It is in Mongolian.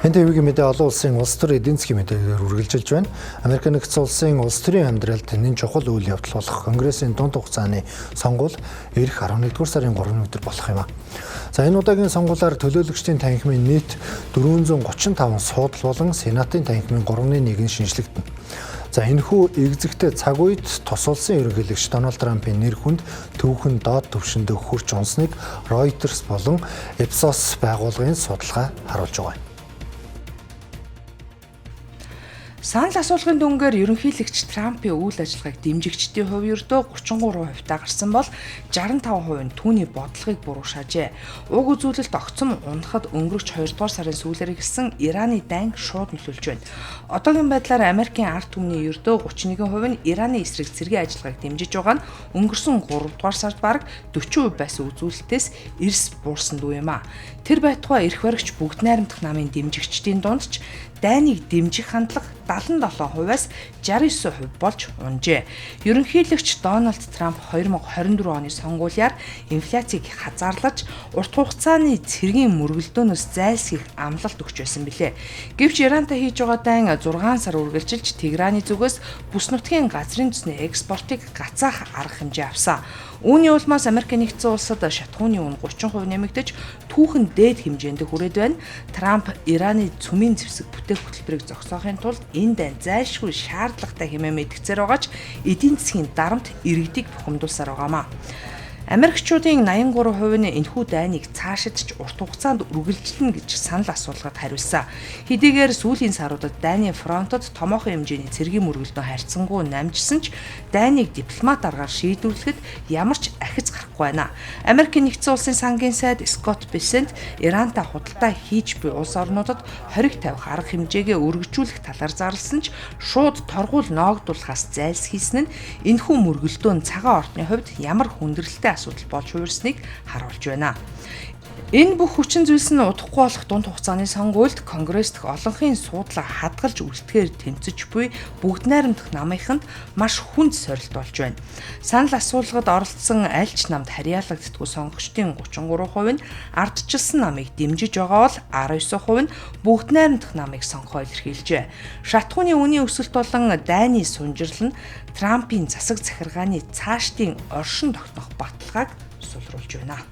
Энэ төвийн мэдээ олон улсын улс төрийн эдийн засгийн мэдээгээр үргэлжилж байна. Америк нэгдсэн улсын улс төрийн амьдралд энэ чухал үйл явдал болох Конгрессийн дунд хугацааны сонгуул ирэх 11-р сарын 3-ны өдөр болох юм а. За энэ удаагийн сонгуулиар төлөөлөгчдийн танхимын нийт 435 суудал болон Сенатын танхимын 3/1 нь шинжлэгдэнэ. За энэхүү экзэгтэй цаг үед тус улсын ерөнхийлөгч Дональд Трампын нэр хүнд төвхөн доод түвшиндээ хүрч унсныг Reuters болон Ipsos байгууллагын судалгаа харуулж байгаа юм. Санал асуулгын дүнгээр ерөнхийлөгч Трампын үйл ажиллагааг дэмжигчдийн хувь ердөө 33% гарсан бол 65% нь түүний бодлогыг буруушаажээ. Уг үзүүлэлт огцом унахад өнгөрөх 2 дугаар сарын сүүлээр эхэлсэн Ираны дайн шууд нөлөөлж байна. Одоогийн байдлаар Америкийн ард түмний ердөө 31% нь Ираны эсрэг цэргийн ажиллагааг дэмжиж байгаа нь өнгөрсөн 3 дугаар сард бараг 40% байсан үзүүлэлтээс эрс буурсан дүү юм а. Тэр байтугай эрх баригч бүгд найрамдах намын дэмжигчдийн дунд ч дайныг дэмжих хандлага 77%-аас 69% болж унжээ. Ерөнхийлөгч Дональд Трамп 2024 оны сонгуулиар инфляцийг хязгаарлаж урт хугацааны цэргийн мөргөлдөөнөөс зайлсхийх амлалт өгч байсан билээ. Гэвч Ирантай хийж байгаа дайн 6 сар үргэлжилж Тегераны зүгээс бүс нутгийн газрын төсний экспортыг гацаах арга хэмжээ авсан. Үүний улмаас Америк нэгдсэн улсад шатхууны үн 30% нэмэгдэж түүхэн дээд хэмжээнд хүрээд байна. Трамп Ираны цөмийн зэвсэг бүтээх хөтөлбөрийг зогсоохын тулд энэ дайн зайлшгүй шаардлагатай хэмээн мэдгцээр байгаа ч эдийн засгийн дарамт иргэдийг бухимдуулсаар байгаамаа. Америкчуудын 83% нь энэхүү дайныг цаашидч урт хугацаанд үргэлжлэнэ гэж санал асуулгад хариулсан. Хэдийгээр сүүлийн саруудад дайны фронтод томоохон хэмжээний цэргийн мөргөлдөөн харьцангуй намжсан ч дайныг дипломат аргаар шийдвэрлэхэд ямар ч ахиц гарахгүй байна. Америк нэгдсэн улсын сангийн сайд Скотт Бессент Ирантай худалдаа хийж буй улс орнуудад хориг тавих арга хэмжээгээ өргөжүүлэх талаар зарласан ч шууд торгуул ноогдуулахаас зайлсхийсэн нь энэхүү мөргөлдөөн цагаан ортны хувьд ямар хүндрэлтэй асуудал болж хувирсныг харуулж байна. Энэ бүх хүчин зүйлс нь удахгүй болох дунд хугацааны сонгуульд Конгресс дэх олонхын суудлаа хадгалж үлдэхээр тэмцэж буй бүгд найрамдах намынханд маш хүнд сорилт болж байна. Санал асуулгад оролцсон аль ч намд харьяалагддаггүй сонгогчдын 33% нь ардчилсан намыг дэмжиж байгаа бол 19% нь бүгд найрамдах намыг сонгохоо илэрхийлжээ. Шатхууны үнийн өсөлт болон дайны сунжирал нь Трампын засаг захиргааны цаашдын оршин тогтнох баталгааг сулруулж байна.